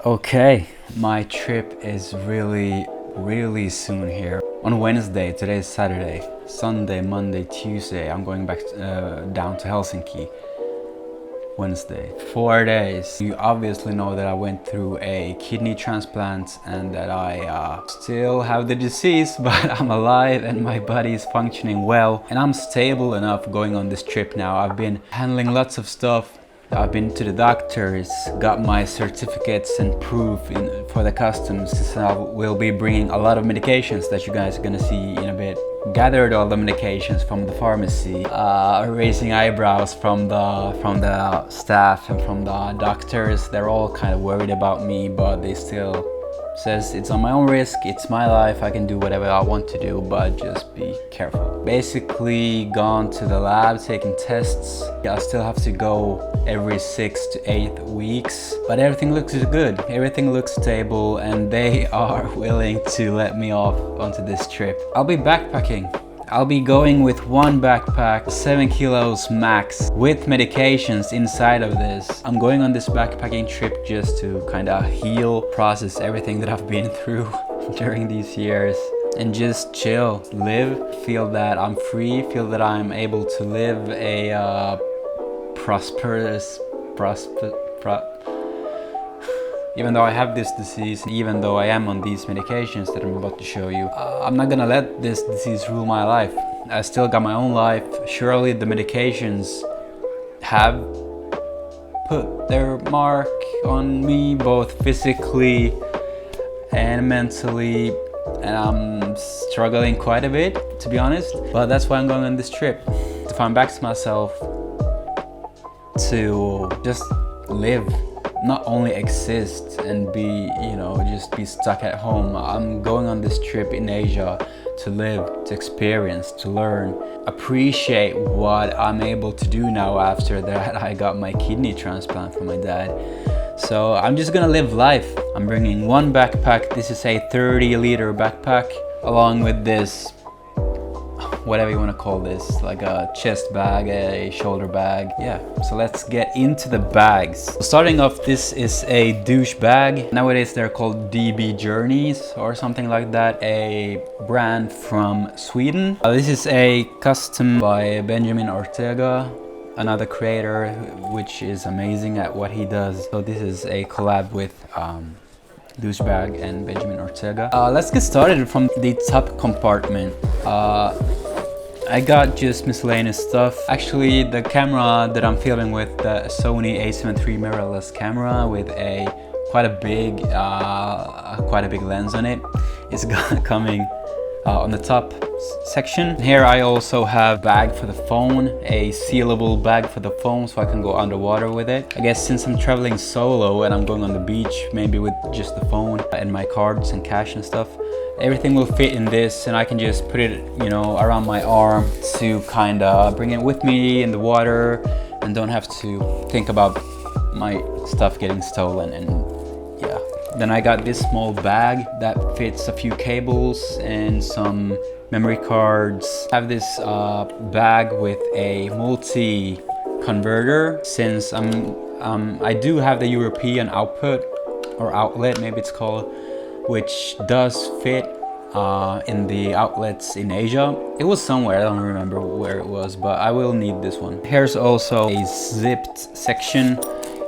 Okay, my trip is really soon here. On Wednesday, today is Saturday, Sunday, Monday, Tuesday, I'm going back down to Helsinki. Wednesday. 4 days. You obviously know that I went through a kidney transplant and that I still have the disease, but I'm alive and my body is functioning well. And I'm stable enough going on this trip now. I've been handling lots of stuff. I've been to the doctors, got my certificates and proof for the customs. So I will be bringing a lot of medications that you guys are gonna see in a bit. Gathered all the medications from the pharmacy, raising eyebrows from the staff and from the doctors. They're all kind of worried about me, but they still says it's on my own risk, it's my life, I can do whatever I want to do, but just be careful. Basically gone to the lab, taking tests. I still have to go every 6 to 8 weeks, but everything looks good, everything looks stable, and they are willing to let me off onto this trip. I'll be backpacking. I'll be going with one backpack, 7 kilos max, with medications inside of this. I'm going on this backpacking trip just to kind of heal, process everything that I've been through during these years, and just chill, live, feel that I'm free, feel that I'm able to live a even though I have this disease, even though I am on these medications that I'm about to show you, I'm not gonna let this disease rule my life. I still got my own life. Surely the medications have put their mark on me, both physically and mentally, and I'm struggling quite a bit, to be honest. But that's why I'm going on this trip, to find back to myself, to just live. Not only exist and be, just be stuck at home. I'm going on this trip in Asia to live, to experience, to learn, appreciate what I'm able to do now after that I got my kidney transplant from my dad. So I'm just gonna live life. I'm bringing one backpack. This is a 30-liter backpack, along with this, whatever you want to call this, like a chest bag, a shoulder bag. Yeah, so let's get into the bags. Starting off, this is a douche bag. Nowadays they're called DB Journeys or something like that, a brand from Sweden. This is a custom by Benjamin Ortega, another creator which is amazing at what he does. So this is a collab with Douchebag and Benjamin Ortega. Let's get started from the top compartment. I got just miscellaneous stuff. Actually, the camera that I'm filming with, the Sony a7 III mirrorless camera with quite a big lens on it, is coming on the top section. Here I also have a bag for the phone, a sealable bag for the phone so I can go underwater with it. I guess since I'm traveling solo and I'm going on the beach, maybe with just the phone and my cards and cash and stuff, everything will fit in this, and I can just put it, around my arm to kind of bring it with me in the water and don't have to think about my stuff getting stolen. And yeah, then I got this small bag that fits a few cables and some memory cards. I have this bag with a multi converter, since I do have the European output or outlet, maybe it's called, which does fit in the outlets in Asia. It was somewhere, I don't remember where it was, but I will need this one. Here's also a zipped section.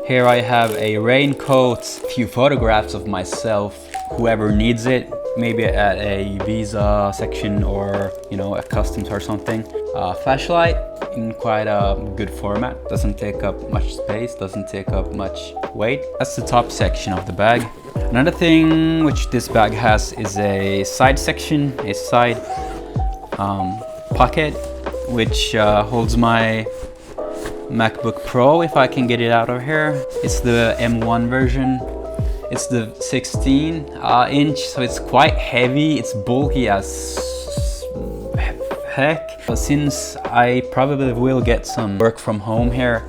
Here I have a raincoat, a few photographs of myself, whoever needs it, maybe at a visa section or a customs or something. Flashlight in quite a good format, doesn't take up much space, doesn't take up much weight. That's the top section of the bag. Another thing which this bag has is a side section, a side pocket, which holds my MacBook Pro, if I can get it out of here. It's the M1 version. It's the 16 inch, so it's quite heavy. It's bulky as heck. But since I probably will get some work from home here,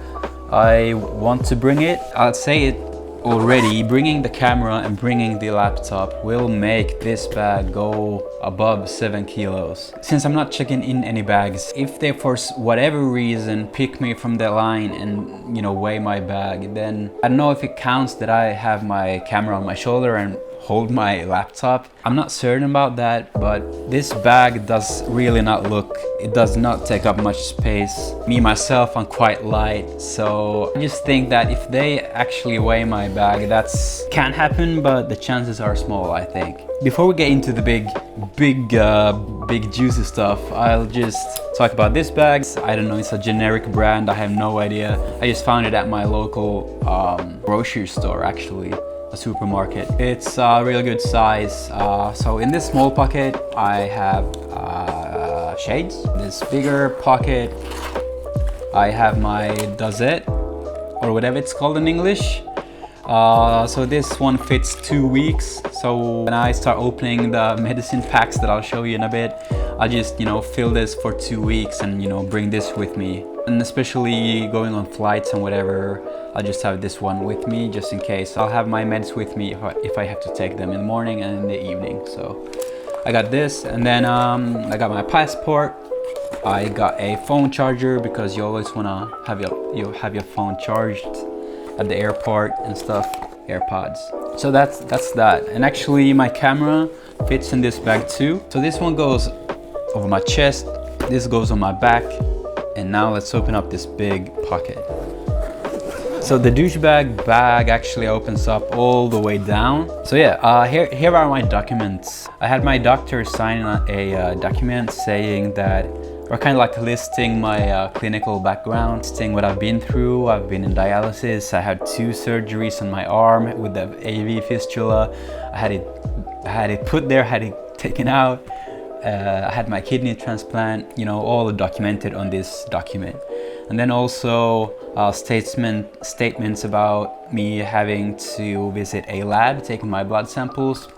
I want to bring it. I'd say it Already bringing the camera and bringing the laptop will make this bag go above 7 kilos. Since I'm not checking in any bags, if they for whatever reason pick me from the line and, you know, weigh my bag, then I don't know if it counts that I have my camera on my shoulder and hold my laptop. I'm not certain about that, but this bag does really not look, it does not take up much space. Me myself, I'm quite light, so I just think that if they actually weigh my bag, that's can happen, but the chances are small, I think. Before we get into the big juicy stuff, I'll just talk about this bag. I don't know, it's a generic brand, I have no idea. I just found it at my local grocery store, actually. A supermarket. It's a really good size. So in this small pocket I have shades. This bigger pocket I have my dosette, or whatever it's called in English. So this one fits 2 weeks. So when I start opening the medicine packs that I'll show you in a bit, I'll just, you know, fill this for 2 weeks and, you know, bring this with me. And especially going on flights and whatever, I'll just have this one with me just in case. I'll have my meds with me if I have to take them in the morning and in the evening. So I got this, and then I got my passport. I got a phone charger because you always wanna have your phone charged at the airport and stuff. AirPods. So that's that. And actually my camera fits in this bag too. So this one goes over my chest, this goes on my back, and now let's open up this big pocket. So the douchebag bag actually opens up all the way down. So yeah, here are my documents. I had my doctor sign a document saying that, or kind of like listing my clinical background, listing what I've been through. I've been in dialysis. I had 2 surgeries on my arm with the AV fistula. I had it put there, had it taken out. I had my kidney transplant, you know, all documented on this document. And then also statements about me having to visit a lab, taking my blood samples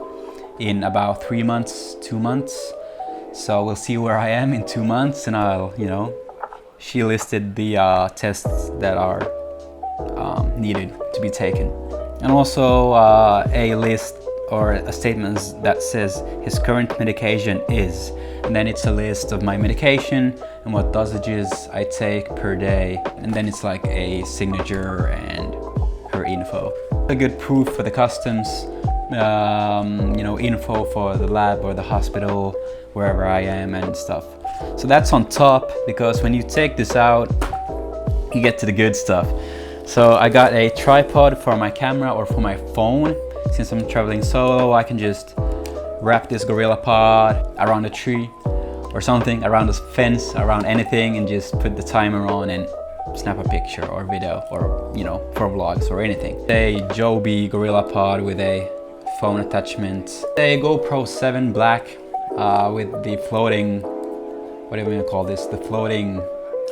in about 3 months, 2 months. So we'll see where I am in 2 months, and I'll, you know, she listed the tests that are needed to be taken. And also a list or a statement that says his current medication is, and then it's a list of my medication and what dosages I take per day, and then it's like a signature and her info. A good proof for the customs, you know, info for the lab or the hospital, wherever I am and stuff. So that's on top, because when you take this out, you get to the good stuff. So I got a tripod for my camera or for my phone. Since I'm traveling solo, I can just wrap this gorilla pod around a tree or something, around a fence, around anything, and just put the timer on and snap a picture or video, or, you know, for vlogs or anything. A Joby gorilla pod with a phone attachment. A GoPro 7 Black with the floating, what do we call this? The floating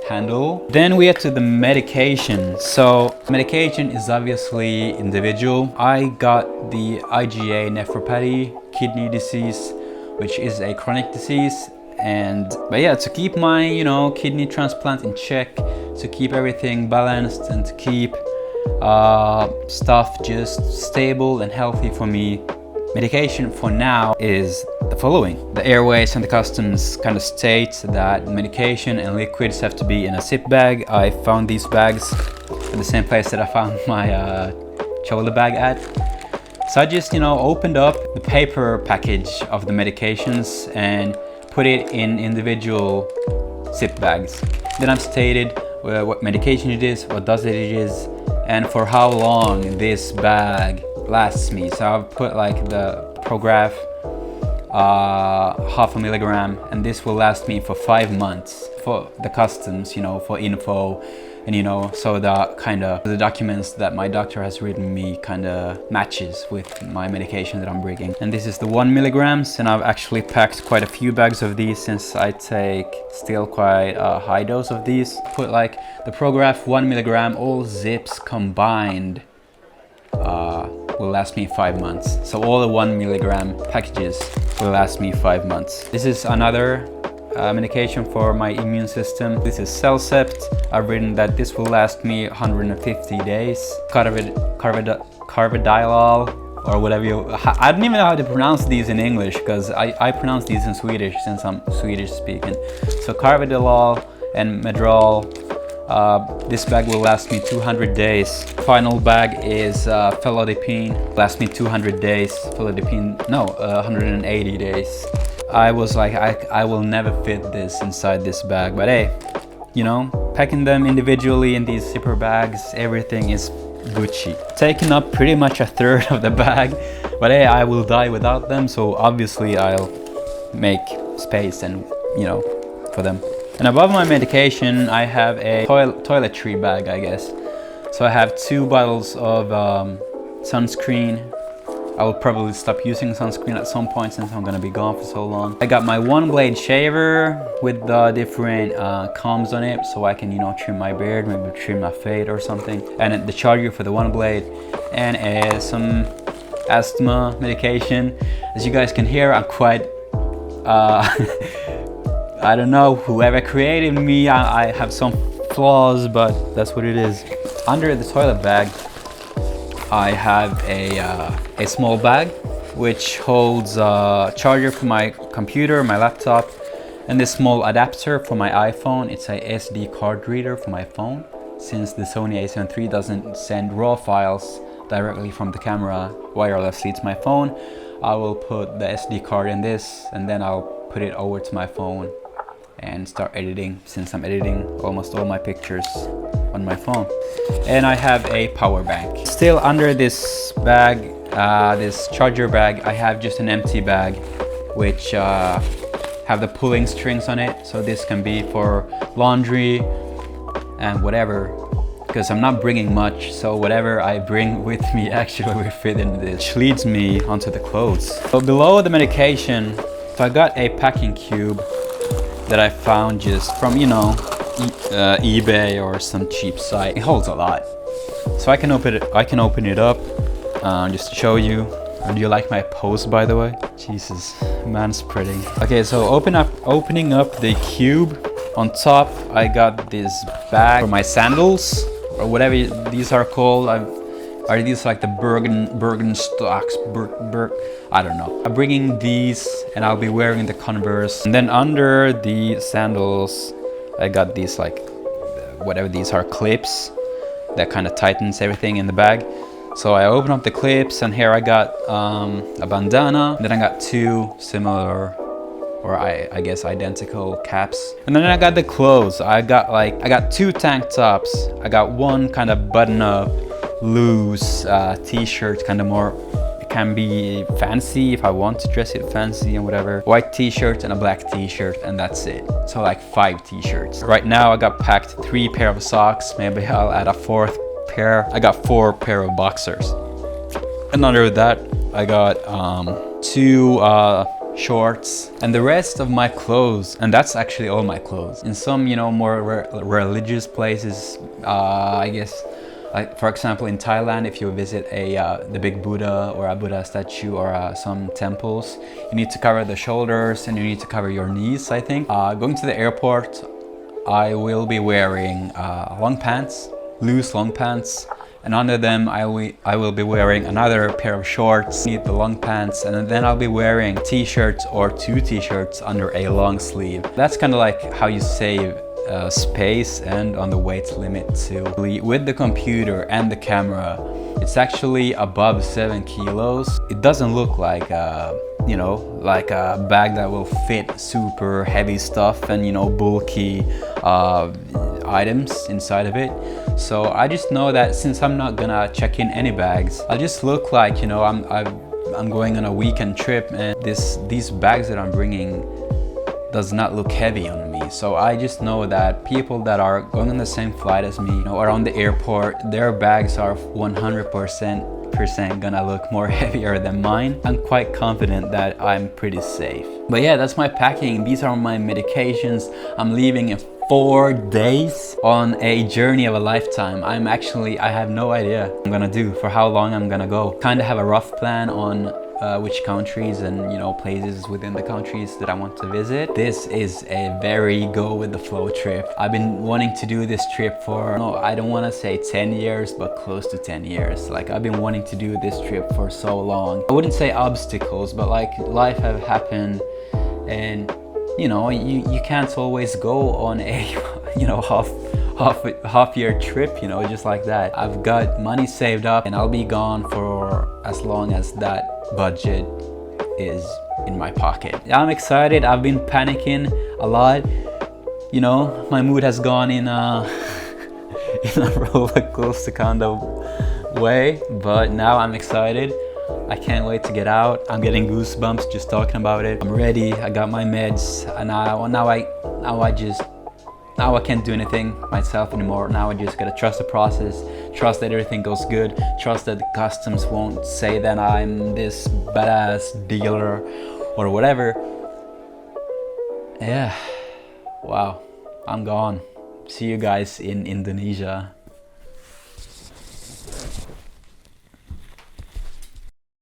handle. Then we get to the medication. So medication is obviously individual. I got the IgA nephropathy, kidney disease, which is a chronic disease. But yeah, to keep my, you know, kidney transplant in check, to keep everything balanced and to keep stuff just stable and healthy for me, medication for now is the following. The airways and the customs kind of state that medication and liquids have to be in a zip bag. I found these bags at the same place that I found my shoulder bag at. So I just, you know, opened up the paper package of the medications and put it in individual zip bags. Then I've stated what medication it is, what dosage it is, and for how long this bag lasts me. So I've put like the Prograf, 0.5 milligram, and this will last me for 5 months. For the customs, you know, for info, and you know, so that kind of the documents that my doctor has written me kind of matches with my medication that I'm bringing. And this is the 1 milligrams, and I've actually packed quite a few bags of these since I take still quite a high dose of these. Put like the Prograf 1 milligram, all zips combined will last me 5 months. So all the 1 milligram packages will last me 5 months. This is another medication for my immune system. This is Celcept. I've written that this will last me 150 days. carvedilol, or whatever I don't even know how to pronounce these in English, because I pronounce these in Swedish since I'm Swedish speaking. So carvedilol and medrol. This bag will last me 200 days. Final bag is felodipine. Last me 200 days. Felodipine, no, 180 days. I was like, I will never fit this inside this bag, but hey, you know, packing them individually in these zipper bags, everything is Gucci. Taking up pretty much a third of the bag, but hey, I will die without them, so obviously I'll make space and, you know, for them. And above my medication, I have a toiletry bag, I guess. So I have 2 bottles of sunscreen. I will probably stop using sunscreen at some point since I'm gonna be gone for so long. I got my 1-blade shaver with the different combs on it, so I can, you know, trim my beard, maybe trim my fade or something. And the charger for the 1-blade, and some asthma medication. As you guys can hear, I'm quite I don't know, whoever created me, I have some flaws, but that's what it is. Under the toilet bag, I have a small bag which holds a charger for my computer, my laptop, and this small adapter for my iPhone. It's a SD card reader for my phone. Since the Sony a7 III doesn't send RAW files directly from the camera wirelessly to my phone, I will put the SD card in this, and then I'll put it over to my phone and start editing, since I'm editing almost all my pictures on my phone. And I have a power bank. Still under this bag, this charger bag, I have just an empty bag which have the pulling strings on it, so this can be for laundry and whatever, because I'm not bringing much, so whatever I bring with me actually will fit in this. Which leads me onto the clothes. So below the medication, so I got a packing cube that I found just from, you know, eBay or some cheap site. It holds a lot, so I can open it up just to show you. Do you like my pose, by the way? Jesus, manspreading. Okay, so opening up the cube. On top, I got this bag for my sandals, or whatever these are called. Are these like the Birkenstocks? I don't know. I'm bringing these, and I'll be wearing the Converse. And then under the sandals, I got these, like, whatever these are, clips that kind of tightens everything in the bag. So I open up the clips, and here I got a bandana. Then I got 2 similar, or I guess identical caps. And then I got the clothes. I got 2 tank tops. I got 1 kind of button up, loose t-shirt, kind of more, it can be fancy if I want to dress it fancy and whatever. White t-shirt and a black t-shirt, and that's it. So like 5 t-shirts. Right now I got packed 3 pair of socks. Maybe I'll add a 4th pair. I got 4 pair of boxers. And under that I got 2 shorts, and the rest of my clothes, and that's actually all my clothes. In some, you know, more religious places, I guess, like for example in Thailand, if you visit the big Buddha or a Buddha statue or some temples, you need to cover the shoulders and you need to cover your knees, I think. Going to the airport, I will be wearing long pants, loose long pants, and under them I will be wearing another pair of shorts, need the long pants, and then I'll be wearing t-shirts or 2 t-shirts under a long sleeve. That's kind of like how you save space and on the weight limit too. With the computer and the camera, it's actually above 7 kilos. It doesn't look like you know, like a bag that will fit super heavy stuff and, you know, bulky items inside of it. So I just know that since I'm not gonna check in any bags, I'll just look like, you know, I'm going on a weekend trip, and these bags that I'm bringing does not look heavy on me. So I just know that people that are going on the same flight as me, you know, or on the airport, their bags are 100% gonna look more heavier than mine. I'm quite confident that I'm pretty safe. But yeah, that's my packing. These are my medications. I'm leaving in 4 days on a journey of a lifetime. I have no idea what I'm gonna do, for how long I'm gonna go. Kind of have a rough plan on which countries and, you know, places within the countries that I want to visit. This is a very go with the flow trip. I've been wanting to do this trip for, no, I don't want to say 10 years, but close to 10 years. Like, I've been wanting to do this trip for so long. I wouldn't say obstacles, but like life have happened, and you know, you can't always go on a, you know, half year trip, you know, just like that. I've got money saved up and I'll be gone for as long as that budget is in my pocket. I'm excited. I've been panicking a lot. You know, my mood has gone in a in a roller coaster kind of way, but now I'm excited. I can't wait to get out. I'm getting goosebumps just talking about it. I'm ready. I got my meds, and now I can't do anything myself anymore. Now I just gotta trust the process, trust that everything goes good, trust that the customs won't say that I'm this badass dealer or whatever. Yeah, wow, I'm gone. See you guys in Indonesia.